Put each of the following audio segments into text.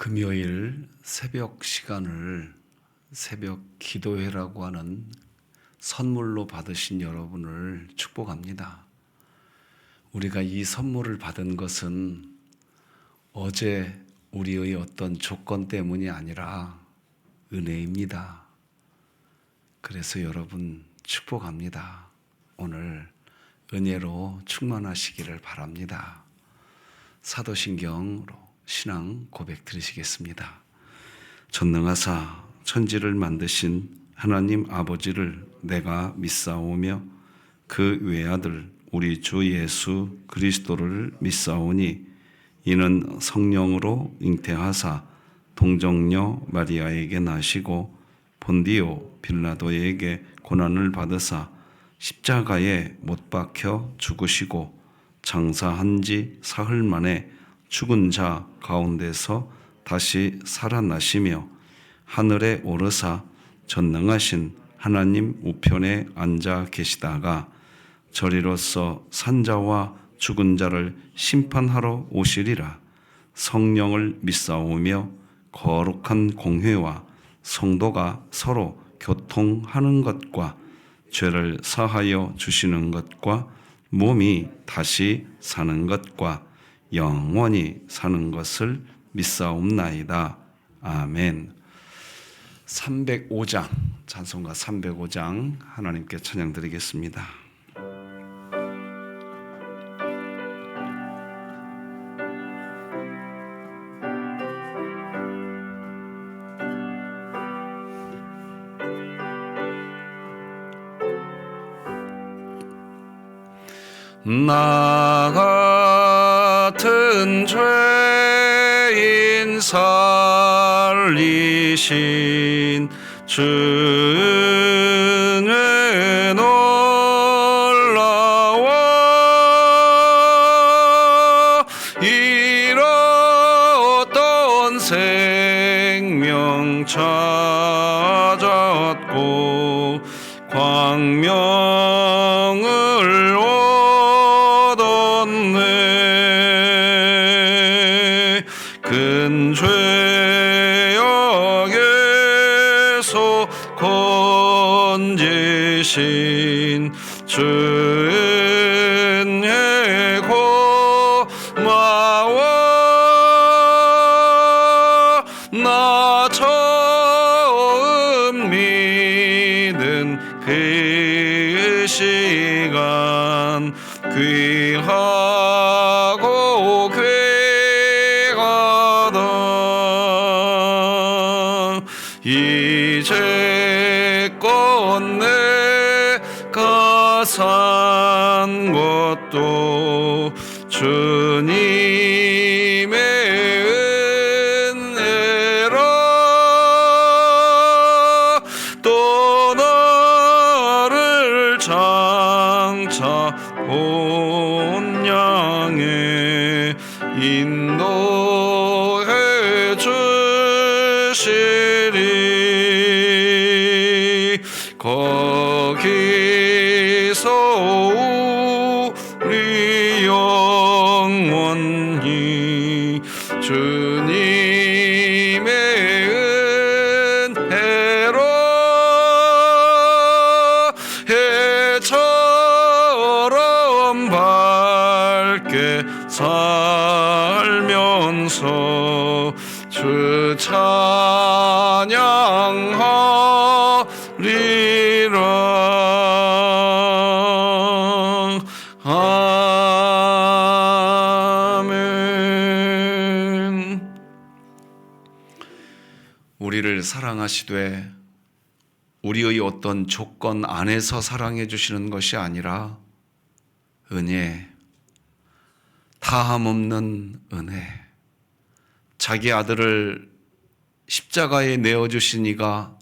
금요일 새벽 시간을 새벽 기도회라고 하는 선물로 받으신 여러분을 축복합니다. 우리가 이 선물을 받은 것은 어제 우리의 어떤 조건 때문이 아니라 은혜입니다. 그래서 여러분 축복합니다. 오늘 은혜로 충만하시기를 바랍니다. 사도신경으로 신앙 고백 드리시겠습니다. 전능하사 천지를 만드신 하나님 아버지를 내가 믿사오며 그 외아들 우리 주 예수 그리스도를 믿사오니 이는 성령으로 잉태하사 동정녀 마리아에게 나시고 본디오 빌라도에게 고난을 받으사 십자가에 못 박혀 죽으시고 장사한 지 사흘 만에 죽은 자 가운데서 다시 살아나시며 하늘에 오르사 전능하신 하나님 우편에 앉아 계시다가 저리로서 산자와 죽은 자를 심판하러 오시리라. 성령을 믿사오며 거룩한 공회와 성도가 서로 교통하는 것과 죄를 사하여 주시는 것과 몸이 다시 사는 것과 영원히 사는 것을 믿사옵나이다. 아멘. 305장 찬송가 305장 하나님께 찬양 드리겠습니다. 나 같은 죄인 살리신 주는 놀라워 잃었던 생명 찾았고 광명을 얻었네. 큰 죄악에서 건지신 주의 고마워. 나 처음 믿은 그 시간 귀하고 괴하다. 이제껏 내가 산 것도 주님의 은혜라. 또 나를 장차 본향에 인도해 주시리. 거기서 우리 영원히 주님의 은혜로 해처럼 밝게 살면서 주 찬양하리라. 아멘. 우리를 사랑하시되 우리의 어떤 조건 안에서 사랑해 주시는 것이 아니라 은혜, 다함없는 은혜, 자기 아들을 십자가에 내어주신 이가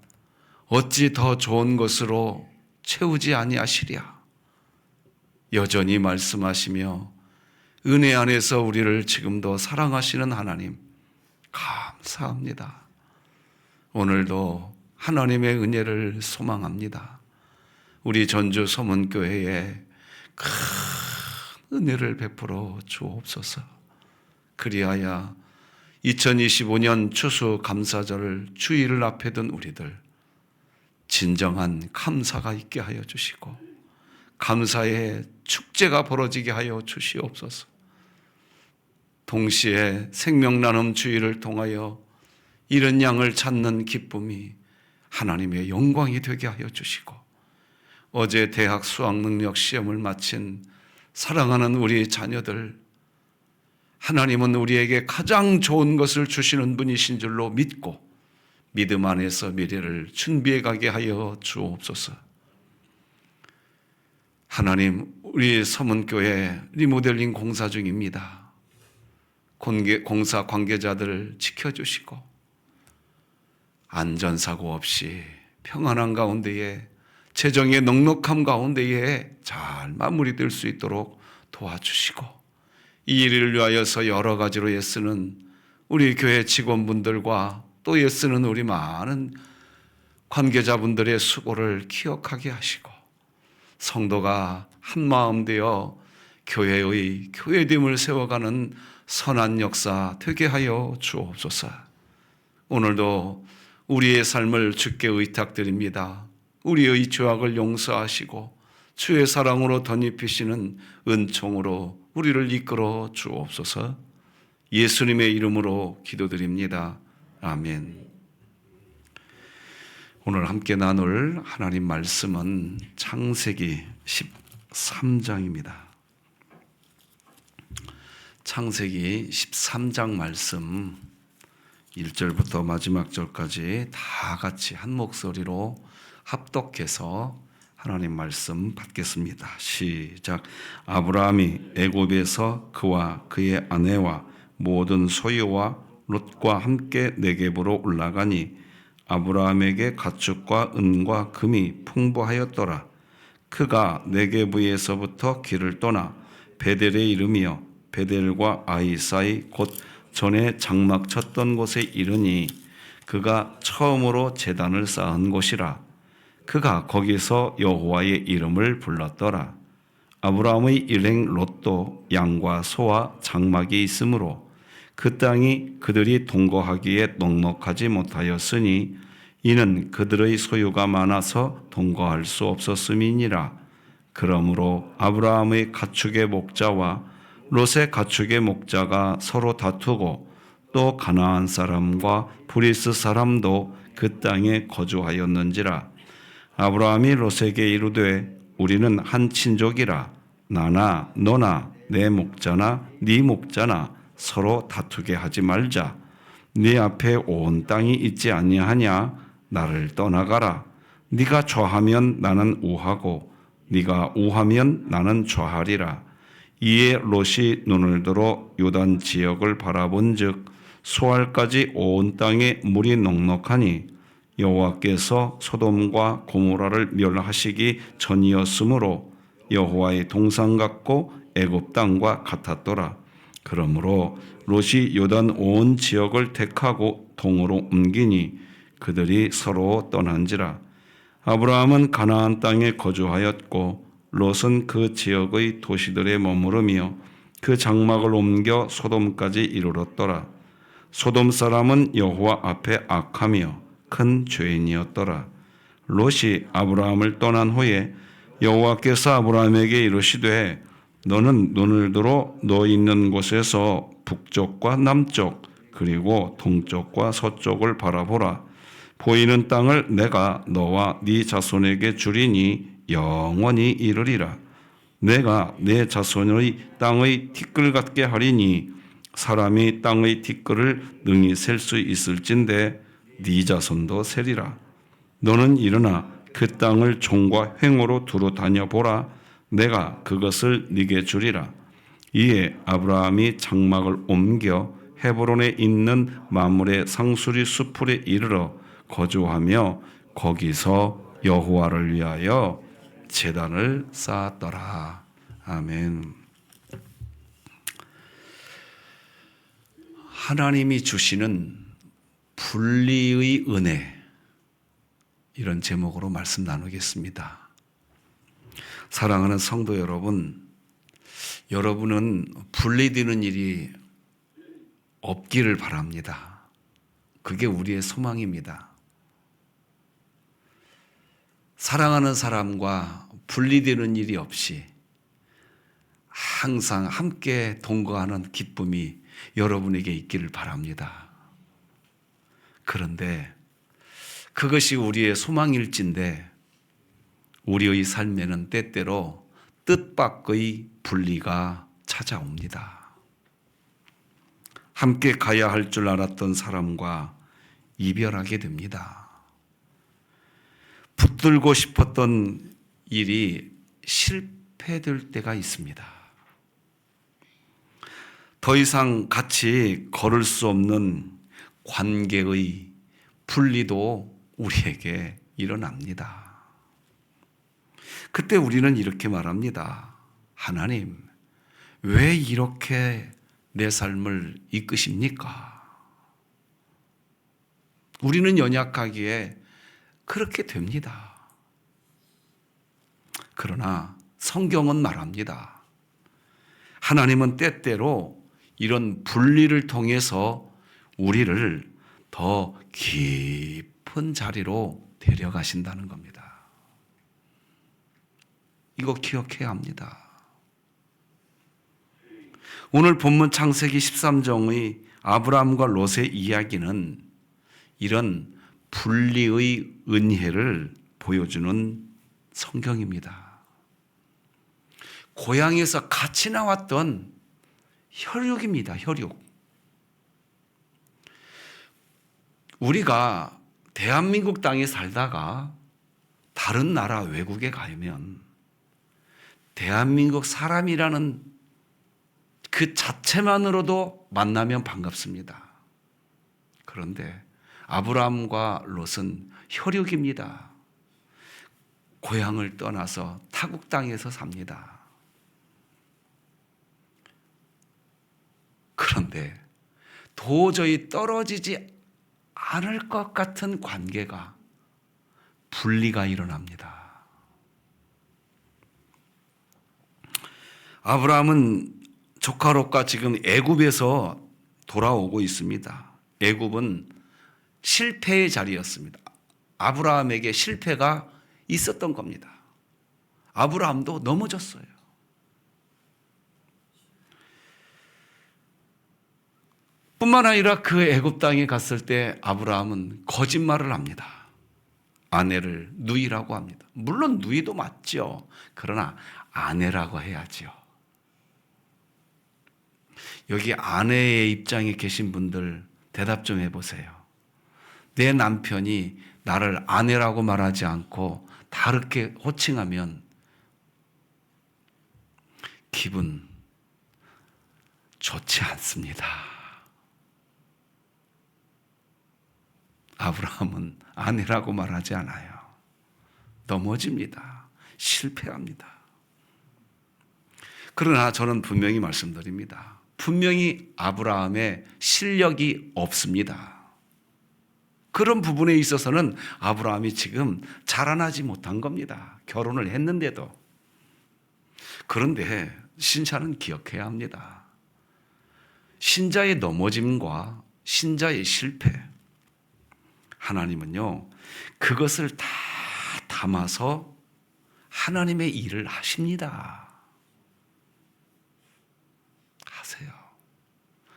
어찌 더 좋은 것으로 채우지 아니하시랴. 여전히 말씀하시며 은혜 안에서 우리를 지금도 사랑하시는 하나님 감사합니다. 오늘도 하나님의 은혜를 소망합니다. 우리 전주 서문교회에 큰 은혜를 베풀어 주옵소서. 그리하여 2025년 추수감사절 주일을 앞에 둔 우리들 진정한 감사가 있게 하여 주시고 감사의 축제가 벌어지게 하여 주시옵소서. 동시에 생명나눔 주일을 통하여 이런 양을 찾는 기쁨이 하나님의 영광이 되게 하여 주시고 어제 대학 수학능력 시험을 마친 사랑하는 우리 자녀들 하나님은 우리에게 가장 좋은 것을 주시는 분이신 줄로 믿고 믿음 안에서 미래를 준비해 가게 하여 주옵소서. 하나님, 우리 서문교회 리모델링 공사 중입니다. 공사 관계자들 지켜주시고 안전사고 없이 평안한 가운데에 재정의 넉넉함 가운데에 잘 마무리될 수 있도록 도와주시고 이 일을 위하여서 여러 가지로 애쓰는 우리 교회 직원분들과 또 애쓰는 우리 많은 관계자분들의 수고를 기억하게 하시고 성도가 한마음 되어 교회의 교회됨을 세워가는 선한 역사 되게 하여 주옵소서. 오늘도 우리의 삶을 주께 의탁드립니다. 우리의 죄악을 용서하시고 주의 사랑으로 덧입히시는 은총으로 우리를 이끌어 주옵소서. 예수님의 이름으로 기도드립니다. 아멘. 오늘 함께 나눌 하나님 말씀은 창세기 13장입니다. 창세기 13장 말씀 1절부터 마지막 절까지 다 같이 한 목소리로 합독해서 하나님 말씀 받겠습니다. 시작. 아브라함이 애굽에서 그와 그의 아내와 모든 소유와 롯과 함께 네겝으로 올라가니 아브라함에게 가축과 은과 금이 풍부하였더라. 그가 네겝에서부터 길을 떠나 베델에 이르며 베델과 아이 사이 곧 전에 장막 쳤던 곳에 이르니 그가 처음으로 제단을 쌓은 곳이라. 그가 거기서 여호와의 이름을 불렀더라. 아브라함의 일행 롯도 양과 소와 장막이 있으므로 그 땅이 그들이 동거하기에 넉넉하지 못하였으니 이는 그들의 소유가 많아서 동거할 수 없었음이니라. 그러므로 아브라함의 가축의 목자와 롯의 가축의 목자가 서로 다투고 또 가나안 사람과 브리스 사람도 그 땅에 거주하였는지라. 아브라함이 롯에게 이르되 우리는 한 친족이라. 나나 너나 내 목자나 네 목자나 서로 다투게 하지 말자. 네 앞에 온 땅이 있지 아니하냐. 나를 떠나가라. 네가 좌하면 나는 우하고 네가 우하면 나는 좌하리라. 이에 롯이 눈을 들어 요단 지역을 바라본즉 소알까지 온 땅에 물이 넉넉하니 여호와께서 소돔과 고모라를 멸하시기 전이었으므로 여호와의 동산 같고 애굽 땅과 같았더라. 그러므로 롯이 요단 온 지역을 택하고 동으로 옮기니 그들이 서로 떠난지라. 아브라함은 가나안 땅에 거주하였고 롯은 그 지역의 도시들에 머무르며 그 장막을 옮겨 소돔까지 이르렀더라. 소돔 사람은 여호와 앞에 악하며 큰 죄인이었더라. 롯이 아브라함을 떠난 후에 여호와께서 아브라함에게 이르시되 너는 눈을 들어 너 있는 곳에서 북쪽과 남쪽 그리고 동쪽과 서쪽을 바라보라. 보이는 땅을 내가 너와 네 자손에게 주리니 영원히 이르리라. 내가 내 자손의 땅의 티끌 같게 하리니 사람이 땅의 티끌을 능히 셀 수 있을진데 네 자손도 세리라. 너는 일어나 그 땅을 종과 횡으로 두루 다녀보라. 내가 그것을 네게 주리라. 이에 아브라함이 장막을 옮겨 헤브론에 있는 마므레 상수리 수풀에 이르러 거주하며 거기서 여호와를 위하여 제단을 쌓았더라. 아멘. 하나님이 주시는 분리의 은혜, 이런 제목으로 말씀 나누겠습니다. 사랑하는 성도 여러분, 여러분은 분리되는 일이 없기를 바랍니다. 그게 우리의 소망입니다. 사랑하는 사람과 분리되는 일이 없이 항상 함께 동거하는 기쁨이 여러분에게 있기를 바랍니다. 그런데 그것이 우리의 소망일진데 우리의 삶에는 때때로 뜻밖의 분리가 찾아옵니다. 함께 가야 할 줄 알았던 사람과 이별하게 됩니다. 붙들고 싶었던 일이 실패될 때가 있습니다. 더 이상 같이 걸을 수 없는 관계의 분리도 우리에게 일어납니다. 그때 우리는 이렇게 말합니다. 하나님, 왜 이렇게 내 삶을 이끄십니까? 우리는 연약하기에 그렇게 됩니다. 그러나 성경은 말합니다. 하나님은 때때로 이런 분리를 통해서 우리를 더 깊은 자리로 데려가신다는 겁니다. 이거 기억해야 합니다. 오늘 본문 창세기 13장의 아브라함과 롯의 이야기는 이런 분리의 은혜를 보여주는 성경입니다. 고향에서 같이 나왔던 혈육입니다. 혈육. 우리가 대한민국 땅에 살다가 다른 나라 외국에 가면 대한민국 사람이라는 그 자체만으로도 만나면 반갑습니다. 그런데 아브라함과 롯은 혈육입니다. 고향을 떠나서 타국 땅에서 삽니다. 그런데 도저히 떨어지지 않을 것 같은 관계가 분리가 일어납니다. 아브라함은 조카 롯과 지금 애굽에서 돌아오고 있습니다. 애굽은 실패의 자리였습니다. 아브라함에게 실패가 있었던 겁니다. 아브라함도 넘어졌어요. 뿐만 아니라 그 애굽 땅에 갔을 때 아브라함은 거짓말을 합니다. 아내를 누이라고 합니다. 물론 누이도 맞죠. 그러나 아내라고 해야죠. 여기 아내의 입장에 계신 분들 대답 좀 해보세요. 내 남편이 나를 아내라고 말하지 않고 다르게 호칭하면 기분 좋지 않습니다. 아브라함은 아내라고 말하지 않아요. 넘어집니다. 실패합니다. 그러나 저는 분명히 말씀드립니다. 분명히 아브라함의 실력이 없습니다. 그런 부분에 있어서는 아브라함이 지금 자라나지 못한 겁니다. 결혼을 했는데도. 그런데 신자는 기억해야 합니다. 신자의 넘어짐과 신자의 실패, 하나님은요, 그것을 다 담아서 하나님의 일을 하십니다. 하세요.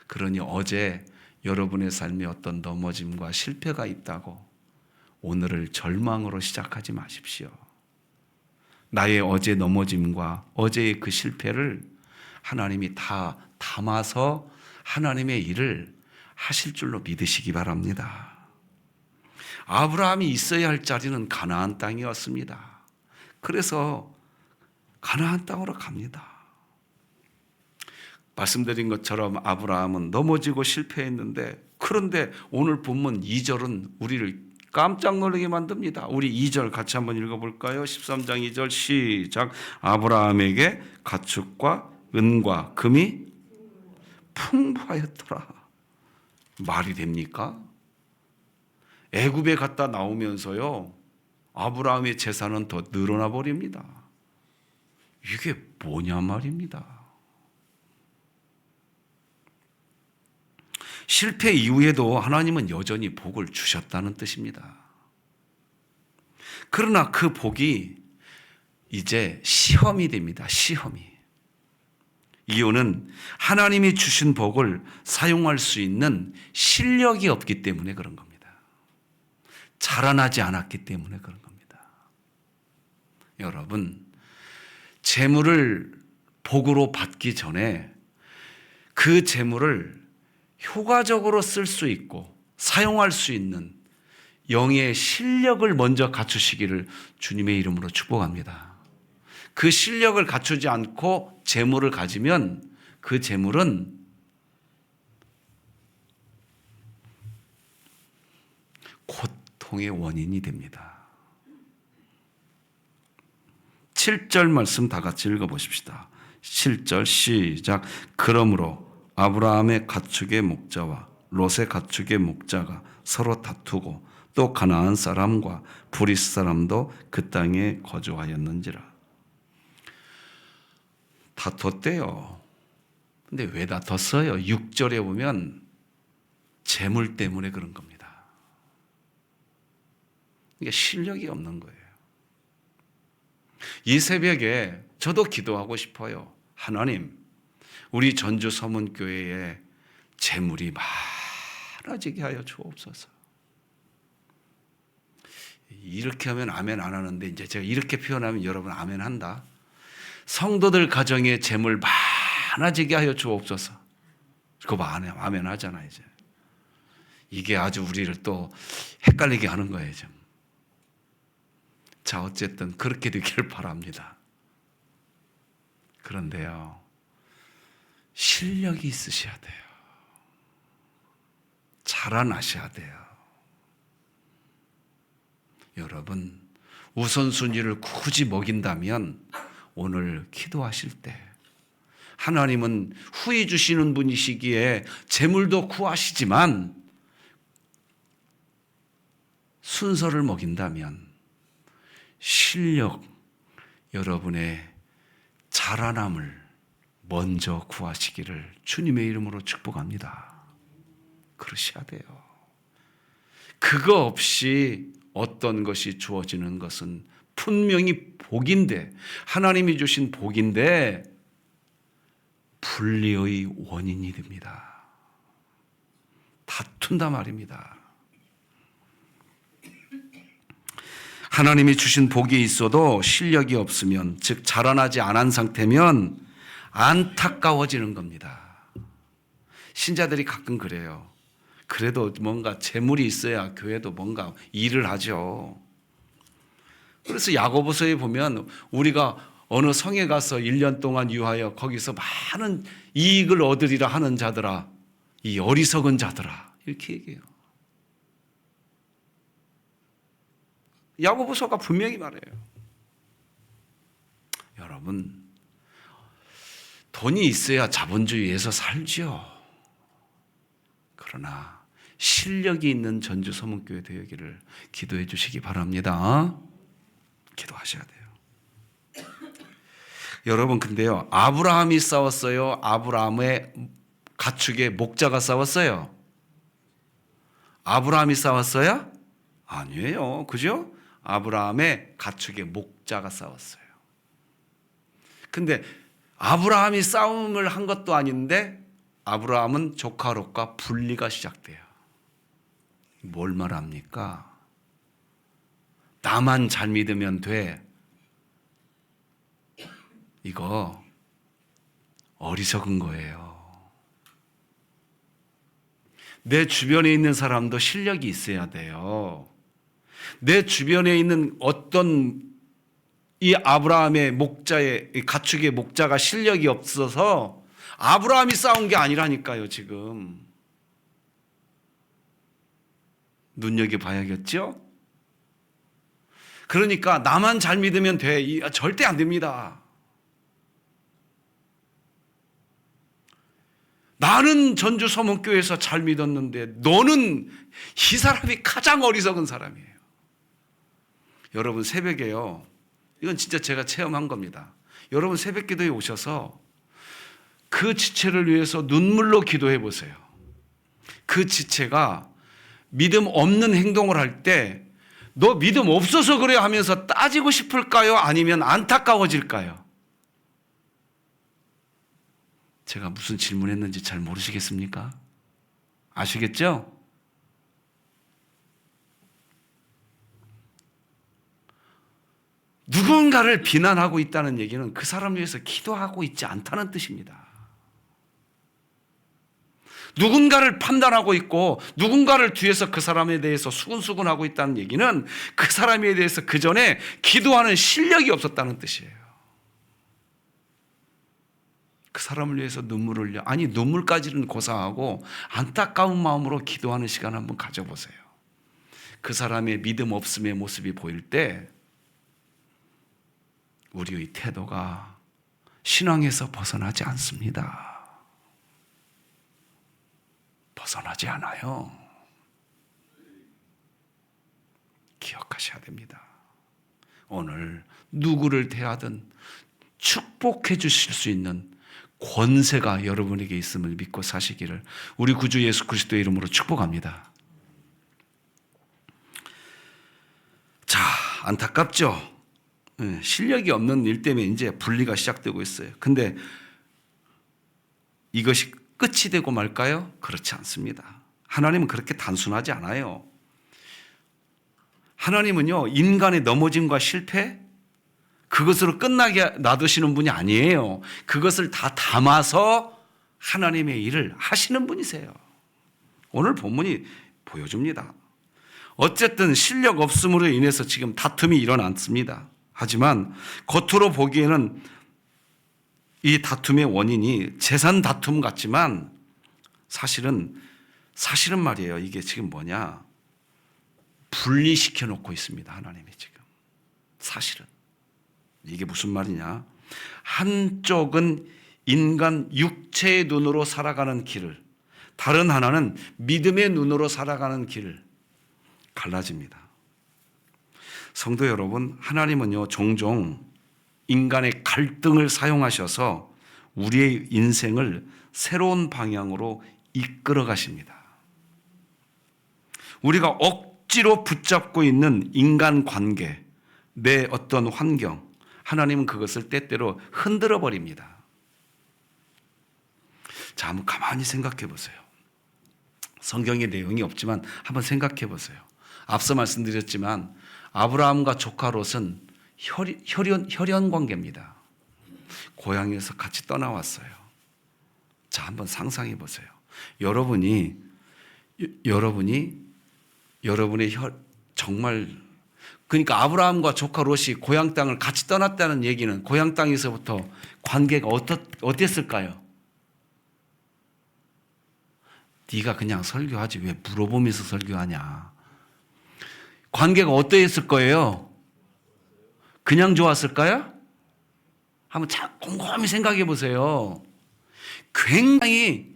그러니 어제 여러분의 삶에 어떤 넘어짐과 실패가 있다고 오늘을 절망으로 시작하지 마십시오. 나의 어제 넘어짐과 어제의 그 실패를 하나님이 다 담아서 하나님의 일을 하실 줄로 믿으시기 바랍니다. 아브라함이 있어야 할 자리는 가나안 땅이었습니다. 그래서 가나안 땅으로 갑니다. 말씀드린 것처럼 아브라함은 넘어지고 실패했는데, 그런데 오늘 본문 2절은 우리를 깜짝 놀라게 만듭니다. 우리 2절 같이 한번 읽어볼까요? 13장 2절 시작. 아브라함에게 가축과 은과 금이 풍부하였더라. 말이 됩니까? 애굽에 갔다 나오면서요, 아브라함의 재산은 더 늘어나 버립니다. 이게 뭐냐 말입니다. 실패 이후에도 하나님은 여전히 복을 주셨다는 뜻입니다. 그러나 그 복이 이제 시험이 됩니다. 시험이. 이유는 하나님이 주신 복을 사용할 수 있는 실력이 없기 때문에 그런 겁니다. 자라나지 않았기 때문에 그런 겁니다. 여러분, 재물을 복으로 받기 전에 그 재물을 효과적으로 쓸 수 있고 사용할 수 있는 영의 실력을 먼저 갖추시기를 주님의 이름으로 축복합니다. 그 실력을 갖추지 않고 재물을 가지면 그 재물은 고통의 원인이 됩니다. 7절 말씀 다 같이 읽어보십시다. 7절 시작. 그러므로 아브라함의 가축의 목자와 롯의 가축의 목자가 서로 다투고 또 가나안 사람과 브리스 사람도 그 땅에 거주하였는지라. 다퉜대요. 근데 왜 다퉜어요? 6절에 보면 재물 때문에 그런 겁니다. 이게 실력이 없는 거예요. 이 새벽에 저도 기도하고 싶어요. 하나님, 우리 전주 서문교회에 재물이 많아지게 하여 주옵소서. 이렇게 하면 아멘 안 하는데 이제 제가 이렇게 표현하면 여러분 아멘 한다. 성도들 가정에 재물 많아지게 하여 주옵소서. 그거 아멘 하잖아 이제. 이게 아주 우리를 또 헷갈리게 하는 거예요 지금. 자, 어쨌든 그렇게 되기를 바랍니다. 그런데요, 실력이 있으셔야 돼요. 자라나셔야 돼요. 여러분, 우선순위를 굳이 먹인다면 오늘 기도하실 때 하나님은 후히 주시는 분이시기에 재물도 구하시지만 순서를 먹인다면 실력, 여러분의 자라남을 먼저 구하시기를 주님의 이름으로 축복합니다. 그러셔야 돼요. 그거 없이 어떤 것이 주어지는 것은 분명히 복인데, 하나님이 주신 복인데 분리의 원인이 됩니다. 다툰다 말입니다. 하나님이 주신 복이 있어도 실력이 없으면, 즉 자라나지 않은 상태면 안타까워지는 겁니다. 신자들이 가끔 그래요. 그래도 뭔가 재물이 있어야 교회도 뭔가 일을 하죠. 그래서 야고보서에 보면 우리가 어느 성에 가서 1년 동안 유하여 거기서 많은 이익을 얻으리라 하는 자들아, 이 어리석은 자들아, 이렇게 얘기해요. 야고보서가 분명히 말해요. 여러분, 돈이 있어야 자본주의에서 살죠. 그러나 실력이 있는 전주 서문교회 되기를 기도해 주시기 바랍니다. 기도하셔야 돼요. 여러분, 근데요, 아브라함이 싸웠어요? 아브라함의 가축의 목자가 싸웠어요? 아브라함이 싸웠어요? 아니에요. 그죠? 아브라함의 가축의 목자가 싸웠어요. 근데 아브라함이 싸움을 한 것도 아닌데 아브라함은 조카 롯과 분리가 시작돼요. 뭘 말합니까? 나만 잘 믿으면 돼. 이거 어리석은 거예요. 내 주변에 있는 사람도 실력이 있어야 돼요. 내 주변에 있는 어떤 이 아브라함의 목자의 가축의 목자가 실력이 없어서 아브라함이 싸운 게 아니라니까요. 지금 눈여겨봐야겠죠? 그러니까 나만 잘 믿으면 돼. 절대 안 됩니다. 나는 전주 서문교회에서 잘 믿었는데 너는 이 사람이 가장 어리석은 사람이에요. 여러분, 새벽에요, 이건 진짜 제가 체험한 겁니다. 여러분, 새벽 기도에 오셔서 그 지체를 위해서 눈물로 기도해 보세요. 그 지체가 믿음 없는 행동을 할 때 너 믿음 없어서 그래 하면서 따지고 싶을까요? 아니면 안타까워질까요? 제가 무슨 질문했는지 잘 모르시겠습니까? 아시겠죠? 누군가를 비난하고 있다는 얘기는 그 사람을 위해서 기도하고 있지 않다는 뜻입니다. 누군가를 판단하고 있고 누군가를 뒤에서 그 사람에 대해서 수근수근하고 있다는 얘기는 그 사람에 대해서 그 전에 기도하는 실력이 없었다는 뜻이에요. 그 사람을 위해서 눈물을 흘려, 아니 눈물까지는 고사하고 안타까운 마음으로 기도하는 시간 한번 가져보세요. 그 사람의 믿음 없음의 모습이 보일 때 우리의 태도가 신앙에서 벗어나지 않습니다. 벗어나지 않아요. 기억하셔야 됩니다. 오늘 누구를 대하든 축복해 주실 수 있는 권세가 여러분에게 있음을 믿고 사시기를 우리 구주 예수 그리스도의 이름으로 축복합니다. 자, 안타깝죠? 실력이 없는 일 때문에 이제 분리가 시작되고 있어요. 근데 이것이 끝이 되고 말까요? 그렇지 않습니다. 하나님은 그렇게 단순하지 않아요. 하나님은요, 인간의 넘어짐과 실패, 그것으로 끝나게 놔두시는 분이 아니에요. 그것을 다 담아서 하나님의 일을 하시는 분이세요. 오늘 본문이 보여줍니다. 어쨌든 실력 없음으로 인해서 지금 다툼이 일어났습니다. 하지만 겉으로 보기에는 이 다툼의 원인이 재산 다툼 같지만 사실은 말이에요. 이게 지금 뭐냐? 분리시켜 놓고 있습니다. 하나님이 지금. 사실은. 이게 무슨 말이냐? 한쪽은 인간 육체의 눈으로 살아가는 길을, 다른 하나는 믿음의 눈으로 살아가는 길을 갈라집니다. 성도 여러분, 하나님은요, 종종 인간의 갈등을 사용하셔서 우리의 인생을 새로운 방향으로 이끌어 가십니다. 우리가 억지로 붙잡고 있는 인간 관계, 내 어떤 환경, 하나님은 그것을 때때로 흔들어 버립니다. 자, 한번 가만히 생각해 보세요. 성경의 내용이 없지만 한번 생각해 보세요. 앞서 말씀드렸지만 아브라함과 조카 롯은 혈연 관계입니다. 고향에서 같이 떠나왔어요. 자, 한번 상상해 보세요. 여러분의 정말, 그러니까 아브라함과 조카 롯이 고향 땅을 같이 떠났다는 얘기는 고향 땅에서부터 관계가 어땠을까요? 네가 그냥 설교하지 왜 물어보면서 설교하냐? 관계가 어떠했을 거예요? 그냥 좋았을까요? 한번 곰곰이 생각해 보세요. 굉장히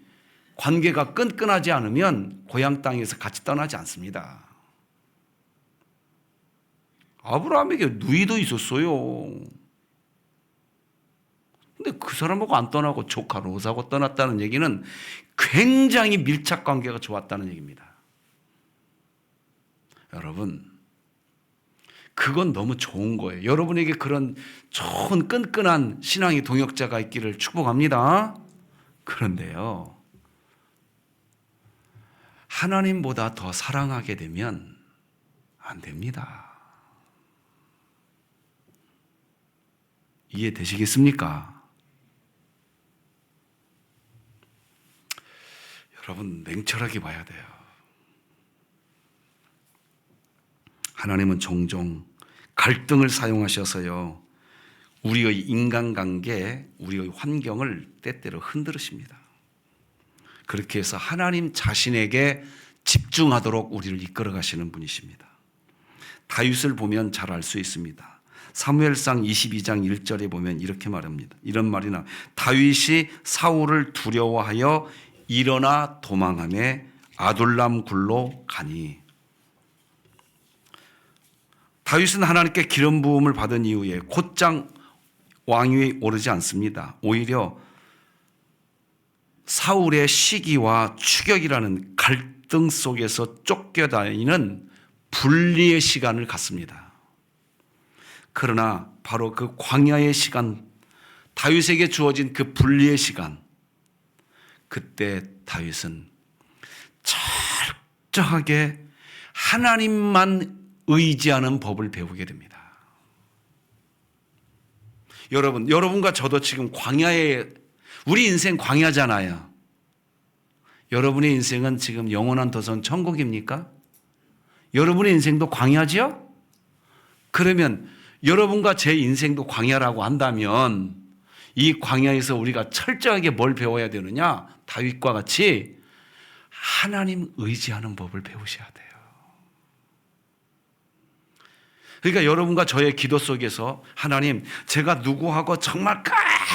관계가 끈끈하지 않으면 고향 땅에서 같이 떠나지 않습니다. 아브라함에게 누이도 있었어요. 근데 그 사람하고 안 떠나고 조카 롯하고 떠났다는 얘기는 굉장히 밀착 관계가 좋았다는 얘기입니다. 여러분, 그건 너무 좋은 거예요. 여러분에게 그런 좋은 끈끈한 신앙의 동역자가 있기를 축복합니다. 그런데요, 하나님보다 더 사랑하게 되면 안 됩니다. 이해되시겠습니까? 여러분, 냉철하게 봐야 돼요. 하나님은 종종 갈등을 사용하셔서요, 우리의 인간관계, 우리의 환경을 때때로 흔들으십니다. 그렇게 해서 하나님 자신에게 집중하도록 우리를 이끌어 가시는 분이십니다. 다윗을 보면 잘 알 수 있습니다. 사무엘상 22장 1절에 보면 이렇게 말합니다. 이런 말이나 다윗이 사울을 두려워하여 일어나 도망하며 아둘람 굴로 가니. 다윗은 하나님께 기름 부음을 받은 이후에 곧장 왕위에 오르지 않습니다. 오히려 사울의 시기와 추격이라는 갈등 속에서 쫓겨다니는 분리의 시간을 갖습니다. 그러나 바로 그 광야의 시간, 다윗에게 주어진 그 분리의 시간, 그때 다윗은 철저하게 하나님만 의지하는 법을 배우게 됩니다. 여러분과 저도 지금 광야에, 우리 인생 광야잖아요. 여러분의 인생은 지금 영원한 도선 천국입니까? 여러분의 인생도 광야지요? 그러면 여러분과 제 인생도 광야라고 한다면 이 광야에서 우리가 철저하게 뭘 배워야 되느냐? 다윗과 같이 하나님 의지하는 법을 배우셔야 돼요. 그러니까 여러분과 저의 기도 속에서 하나님, 제가 누구하고 정말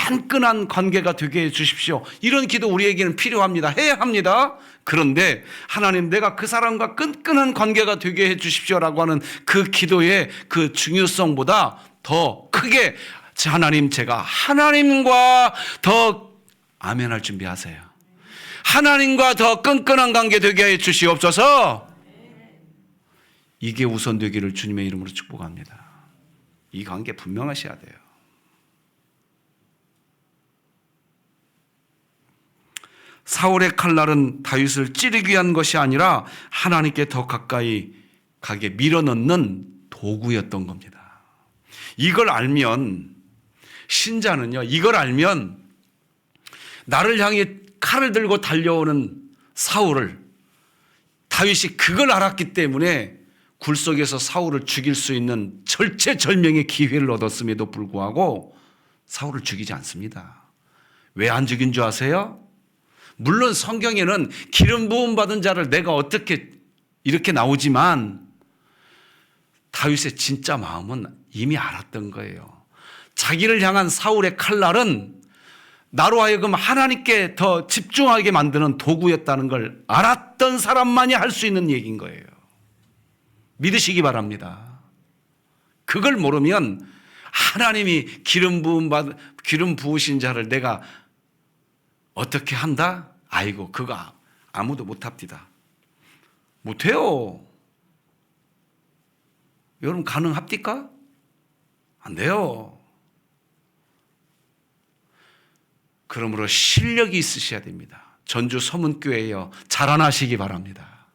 끈끈한 관계가 되게 해 주십시오. 이런 기도 우리에게는 필요합니다. 해야 합니다. 그런데 하나님, 내가 그 사람과 끈끈한 관계가 되게 해 주십시오라고 하는 그 기도의 그 중요성보다 더 크게 하나님, 제가 하나님과 더 아멘할 준비하세요. 하나님과 더 끈끈한 관계 되게 해 주시옵소서. 이게 우선되기를 주님의 이름으로 축복합니다. 이 관계 분명하셔야 돼요. 사울의 칼날은 다윗을 찌르기 위한 것이 아니라 하나님께 더 가까이 가게 밀어넣는 도구였던 겁니다. 이걸 알면, 신자는요, 이걸 알면 나를 향해 칼을 들고 달려오는 사울을, 다윗이 그걸 알았기 때문에 굴 속에서 사울을 죽일 수 있는 절체절명의 기회를 얻었음에도 불구하고 사울을 죽이지 않습니다. 왜 안 죽인 줄 아세요? 물론 성경에는 기름 부음 받은 자를 내가 어떻게 이렇게 나오지만 다윗의 진짜 마음은 이미 알았던 거예요. 자기를 향한 사울의 칼날은 나로 하여금 하나님께 더 집중하게 만드는 도구였다는 걸 알았던 사람만이 할 수 있는 얘기인 거예요. 믿으시기 바랍니다. 그걸 모르면 하나님이 기름 부으신 자를 내가 어떻게 한다? 아이고, 그거 아무도 못합니다. 못해요. 여러분 가능합니까? 안 돼요. 그러므로 실력이 있으셔야 됩니다. 전주 서문교회여 자라나시기 바랍니다.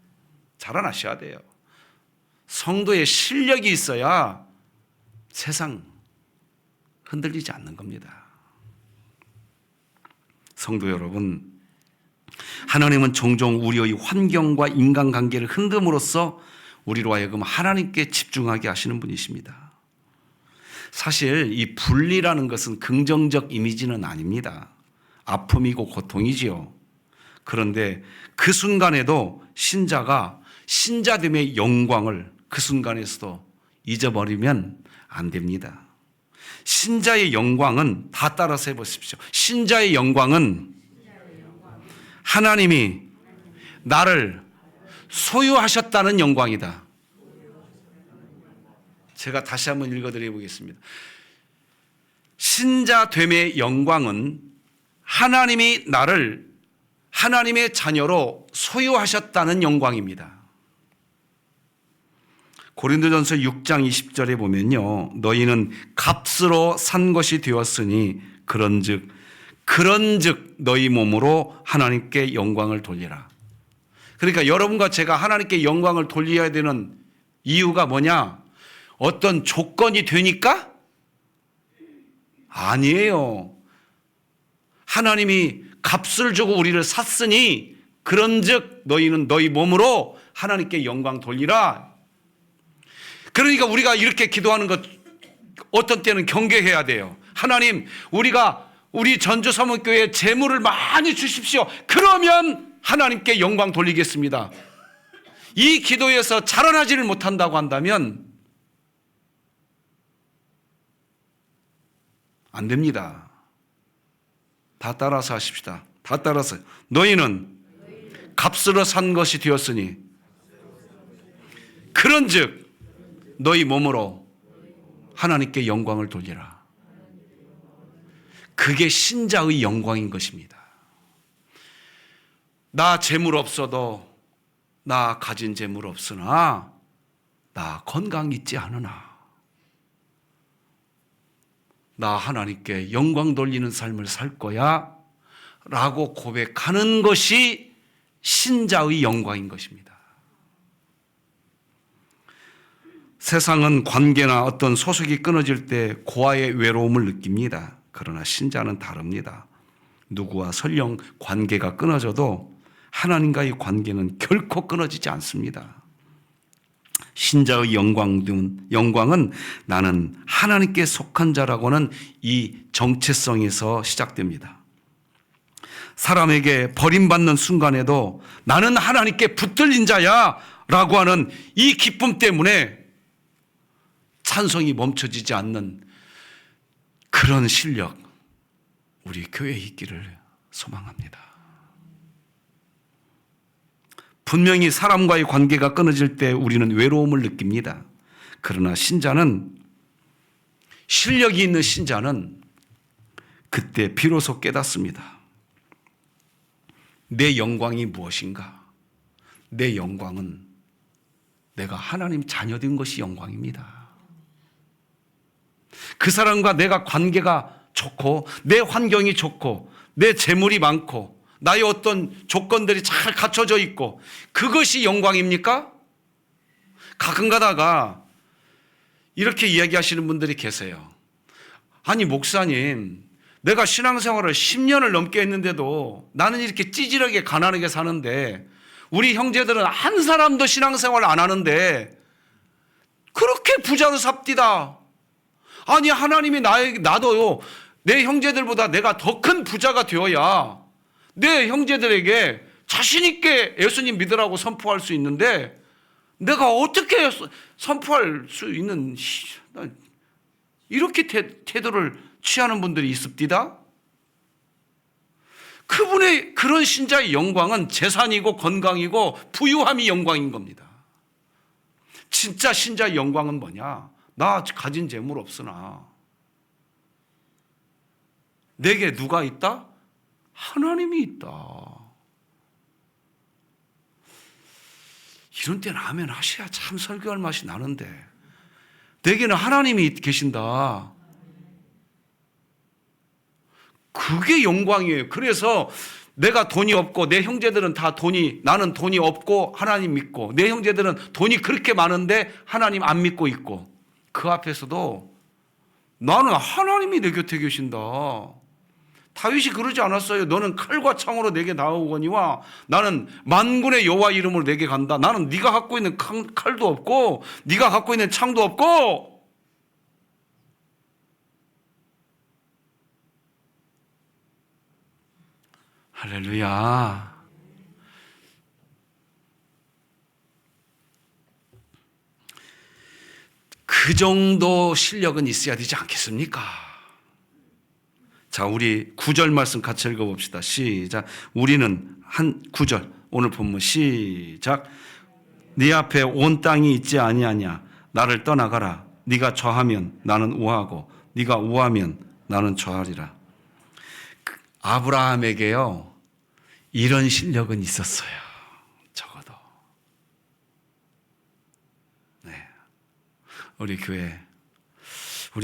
자라나셔야 돼요. 성도의 실력이 있어야 세상 흔들리지 않는 겁니다. 성도 여러분, 하나님은 종종 우리의 환경과 인간관계를 흔듦으로써 우리로 하여금 하나님께 집중하게 하시는 분이십니다. 사실 이 분리라는 것은 긍정적 이미지는 아닙니다. 아픔이고 고통이지요. 그런데 그 순간에도 신자가 신자됨의 영광을 그 순간에서도 잊어버리면 안 됩니다. 신자의 영광은 다 따라서 해보십시오. 신자의 영광은 하나님이 나를 소유하셨다는 영광이다. 제가 다시 한번 읽어드려 보겠습니다. 신자됨의 영광은 하나님이 나를 하나님의 자녀로 소유하셨다는 영광입니다. 고린도전서 6장 20절에 보면요, 너희는 값으로 산 것이 되었으니 그런즉 너희 몸으로 하나님께 영광을 돌리라. 그러니까 여러분과 제가 하나님께 영광을 돌려야 되는 이유가 뭐냐? 어떤 조건이 되니까? 아니에요. 하나님이 값을 주고 우리를 샀으니 그런즉 너희는 너희 몸으로 하나님께 영광 돌리라. 그러니까 우리가 이렇게 기도하는 것 어떤 때는 경계해야 돼요. 하나님, 우리 전주 서문교회에 재물을 많이 주십시오. 그러면 하나님께 영광 돌리겠습니다. 이 기도에서 자라나지를 못한다고 한다면 안 됩니다. 다 따라서 하십시다. 다 따라서. 너희는 값으로 산 것이 되었으니 그런즉 너희 몸으로 하나님께 영광을 돌리라. 그게 신자의 영광인 것입니다. 나 재물 없어도 나 가진 재물 없으나 나 건강 있지 않으나 나 하나님께 영광 돌리는 삶을 살 거야 라고 고백하는 것이 신자의 영광인 것입니다. 세상은 관계나 어떤 소속이 끊어질 때 고아의 외로움을 느낍니다. 그러나 신자는 다릅니다. 누구와 설령 관계가 끊어져도 하나님과의 관계는 결코 끊어지지 않습니다. 신자의 영광은 나는 하나님께 속한 자라고는 이 정체성에서 시작됩니다. 사람에게 버림받는 순간에도 나는 하나님께 붙들린 자야 라고 하는 이 기쁨 때문에 찬송이 멈춰지지 않는 그런 실력, 우리 교회에 있기를 소망합니다. 분명히 사람과의 관계가 끊어질 때 우리는 외로움을 느낍니다. 그러나 실력이 있는 신자는 그때 비로소 깨닫습니다. 내 영광이 무엇인가? 내 영광은 내가 하나님 자녀된 것이 영광입니다. 그 사람과 내가 관계가 좋고 내 환경이 좋고 내 재물이 많고 나의 어떤 조건들이 잘 갖춰져 있고 그것이 영광입니까? 가끔 가다가 이렇게 이야기하시는 분들이 계세요. 아니 목사님, 내가 신앙생활을 10년을 넘게 했는데도 나는 이렇게 찌질하게 가난하게 사는데 우리 형제들은 한 사람도 신앙생활을 안 하는데 그렇게 부자로 삽디다. 아니 하나님이 나도 내 형제들보다 내가 더 큰 부자가 되어야 내 형제들에게 자신 있게 예수님 믿으라고 선포할 수 있는데 내가 어떻게 선포할 수 있는 이렇게 태도를 취하는 분들이 있습니다. 그분의 그런 신자의 영광은 재산이고 건강이고 부유함이 영광인 겁니다. 진짜 신자의 영광은 뭐냐? 나 가진 재물 없으나 내게 누가 있다? 하나님이 있다. 이런 때는 아멘 하셔야 참 설교할 맛이 나는데 내게는 하나님이 계신다. 그게 영광이에요. 그래서 내가 돈이 없고 내 형제들은 다 나는 돈이 없고 하나님 믿고 내 형제들은 돈이 그렇게 많은데 하나님 안 믿고 있고 그 앞에서도 나는 하나님이 내 곁에 계신다. 다윗이 그러지 않았어요. 너는 칼과 창으로 내게 나오거니와 나는 만군의 여호와 이름으로 내게 간다. 나는 네가 갖고 있는 칼도 없고 네가 갖고 있는 창도 없고 할렐루야. 그 정도 실력은 있어야 되지 않겠습니까? 자, 우리 9절 말씀 같이 읽어봅시다. 시작. 우리는 한 9절 오늘 본문 시작. 네 앞에 온 땅이 있지 아니하냐. 나를 떠나가라. 네가 좌하면 나는 우하고 네가 우하면 나는 좌하리라. 아브라함에게요 이런 실력은 있었어요. 적어도. 네. 우리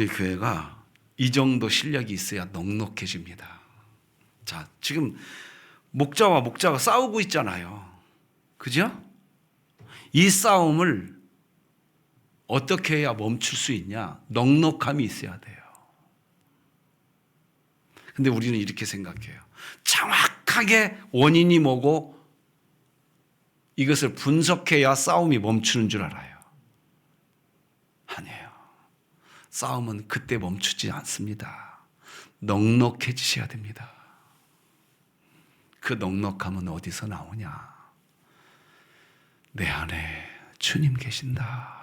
교회가 이 정도 실력이 있어야 넉넉해집니다. 자, 지금 목자가 싸우고 있잖아요. 그죠? 이 싸움을 어떻게 해야 멈출 수 있냐? 넉넉함이 있어야 돼요. 근데 우리는 이렇게 생각해요. 정확하게 원인이 뭐고 이것을 분석해야 싸움이 멈추는 줄 알아요. 아니에요. 싸움은 그때 멈추지 않습니다. 넉넉해지셔야 됩니다. 그 넉넉함은 어디서 나오냐? 내 안에 주님 계신다.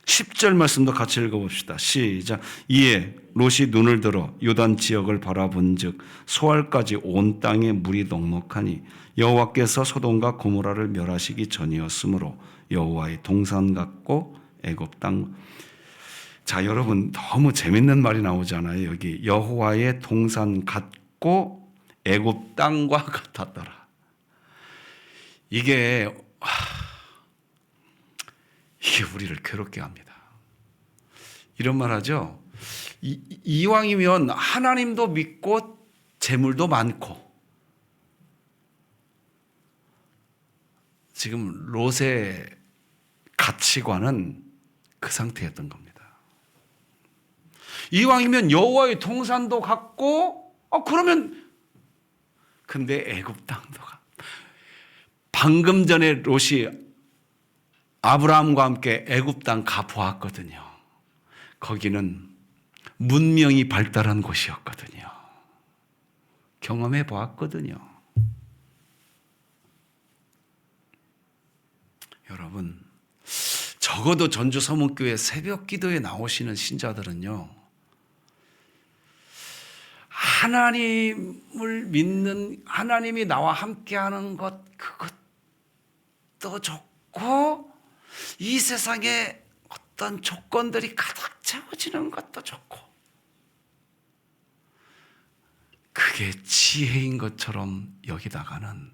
10절 말씀도 같이 읽어봅시다. 시작. 이에 롯이 눈을 들어 요단 지역을 바라본즉 소알까지 온 땅에 물이 넉넉하니 여호와께서 소돔과 고모라를 멸하시기 전이었으므로 여호와의 동산 같고 애굽 땅. 자, 여러분 너무 재밌는 말이 나오잖아요. 여기 여호와의 동산 같고 애굽 땅과 같았더라. 이게 우리를 괴롭게 합니다. 이런 말 하죠. 이왕이면 하나님도 믿고 재물도 많고, 지금 롯의 가치관은 그 상태였던 겁니다. 이왕이면 여호와의 동산도 갖고, 그러면, 근데 애굽 땅도 방금 전에 롯이 아브라함과 함께 애굽 땅 가보았거든요. 거기는 문명이 발달한 곳이었거든요. 경험해 보았거든요. 여러분, 적어도 전주 서문교회 새벽 기도에 나오시는 신자들은요, 하나님을 믿는, 하나님이 나와 함께하는 것, 그것도 좋고, 이 세상에 어떤 조건들이 가득 채워지는 것도 좋고, 그게 지혜인 것처럼 여기다가는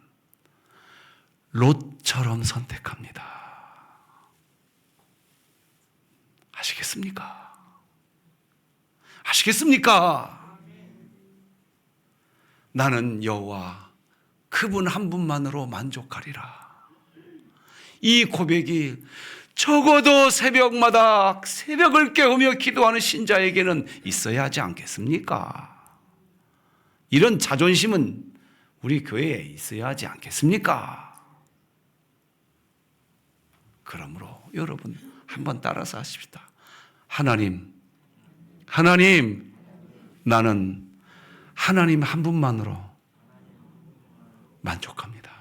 롯처럼 선택합니다. 아시겠습니까? 아시겠습니까? 나는 여호와 그분 한 분만으로 만족하리라. 이 고백이 적어도 새벽마다 새벽을 깨우며 기도하는 신자에게는 있어야 하지 않겠습니까? 이런 자존심은 우리 교회에 있어야 하지 않겠습니까? 그러므로 여러분 한번 따라서 하십시다. 하나님, 나는 하나님 한 분만으로 만족합니다.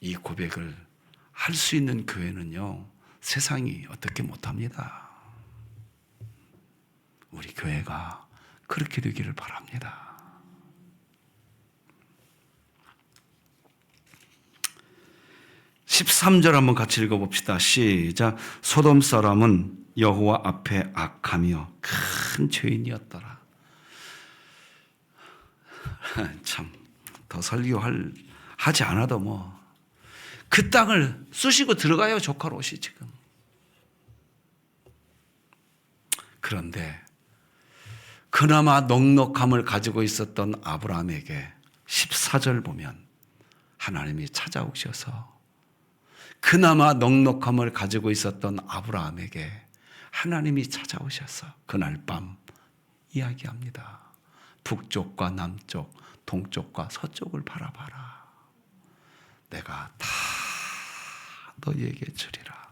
이 고백을 할 수 있는 교회는요, 세상이 어떻게 못합니다. 우리 교회가 그렇게 되기를 바랍니다. (13절) 한번 같이 읽어봅시다. 시작. 소돔 사람은 여호와 앞에 악하며 큰 죄인이었더라. 참, 더 하지 않아도 그 땅을 쑤시고 들어가요, 조카 롯이 지금. 그런데 그나마 넉넉함을 가지고 있었던 아브라함에게 14절 보면 하나님이 찾아오셔서, 그나마 넉넉함을 가지고 있었던 아브라함에게 하나님이 찾아오셔서 그날 밤 이야기합니다. 북쪽과 남쪽, 동쪽과 서쪽을 바라봐라. 내가 다 너희에게 주리라.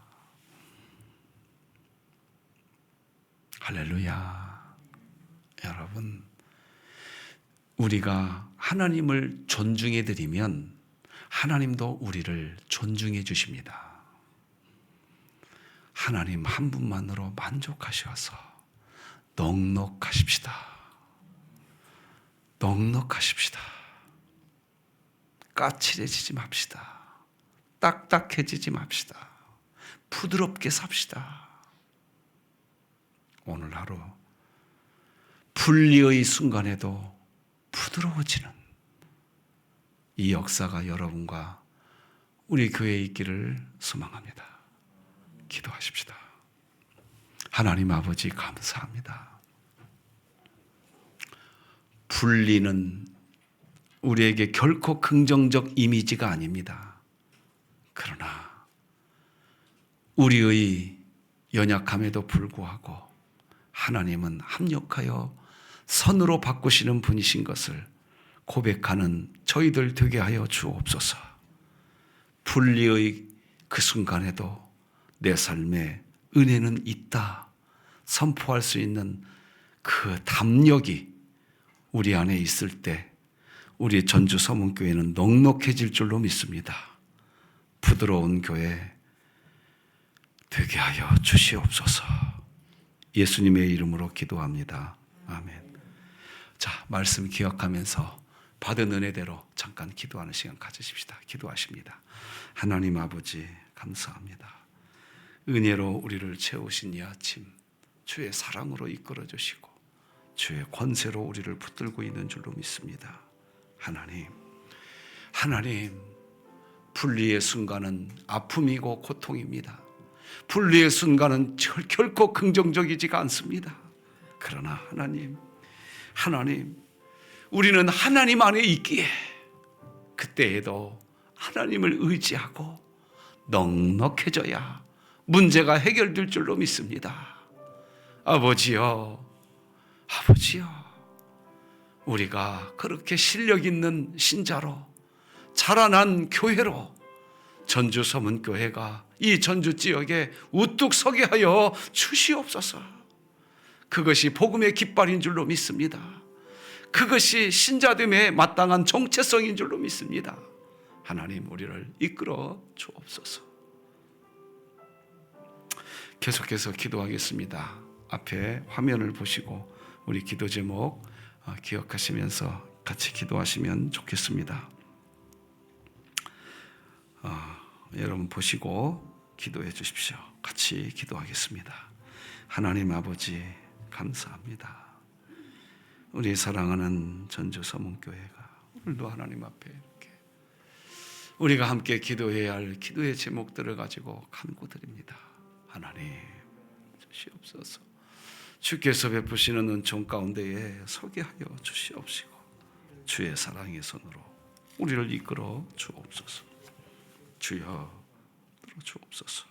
할렐루야. 여러분, 우리가 하나님을 존중해 드리면 하나님도 우리를 존중해 주십니다. 하나님 한 분만으로 만족하셔서 넉넉하십시다. 넉넉하십시다. 까칠해지지 맙시다. 딱딱해지지 맙시다. 부드럽게 삽시다. 오늘 하루 분리의 순간에도 부드러워지는 이 역사가 여러분과 우리 교회에 있기를 소망합니다. 기도하십시다. 하나님 아버지 감사합니다. 분리는 우리에게 결코 긍정적 이미지가 아닙니다. 그러나 우리의 연약함에도 불구하고 하나님은 합력하여 선으로 바꾸시는 분이신 것을 고백하는 저희들 되게 하여 주옵소서. 분리의 그 순간에도 내 삶에 은혜는 있다 선포할 수 있는 그 담력이 우리 안에 있을 때 우리 전주 서문교회는 넉넉해질 줄로 믿습니다. 부드러운 교회 되게 하여 주시옵소서. 예수님의 이름으로 기도합니다. 아멘. 자, 말씀 기억하면서 받은 은혜대로 잠깐 기도하는 시간 가지십시다. 기도하십니다. 하나님 아버지 감사합니다. 은혜로 우리를 채우신 이 아침 주의 사랑으로 이끌어 주시고 주의 권세로 우리를 붙들고 있는 줄로 믿습니다. 하나님, 분리의 순간은 아픔이고 고통입니다. 분리의 순간은 결코 긍정적이지가 않습니다. 그러나 하나님, 우리는 하나님 안에 있기에 그때에도 하나님을 의지하고 넉넉해져야 문제가 해결될 줄로 믿습니다. 아버지요, 우리가 그렇게 실력 있는 신자로 자라난 교회로 전주 서문교회가 이 전주 지역에 우뚝 서게 하여 주시옵소서. 그것이 복음의 깃발인 줄로 믿습니다. 그것이 신자됨에 마땅한 정체성인 줄로 믿습니다. 하나님, 우리를 이끌어 주옵소서. 계속해서 기도하겠습니다. 앞에 화면을 보시고 우리 기도 제목 기억하시면서 같이 기도하시면 좋겠습니다. 여러분 보시고 기도해 주십시오. 같이 기도하겠습니다. 하나님 아버지, 감사합니다. 우리 사랑하는 전주 서문교회가 오늘도 하나님 앞에 이렇게 우리가 함께 기도해야 할 기도의 제목들을 가지고 간구드립니다. 하나님, 주시옵소서. 주께서 베푸시는 은총 가운데에 서게 하여 주시옵시고 주의 사랑의 손으로 우리를 이끌어 주옵소서. 주여, 들어 주옵소서.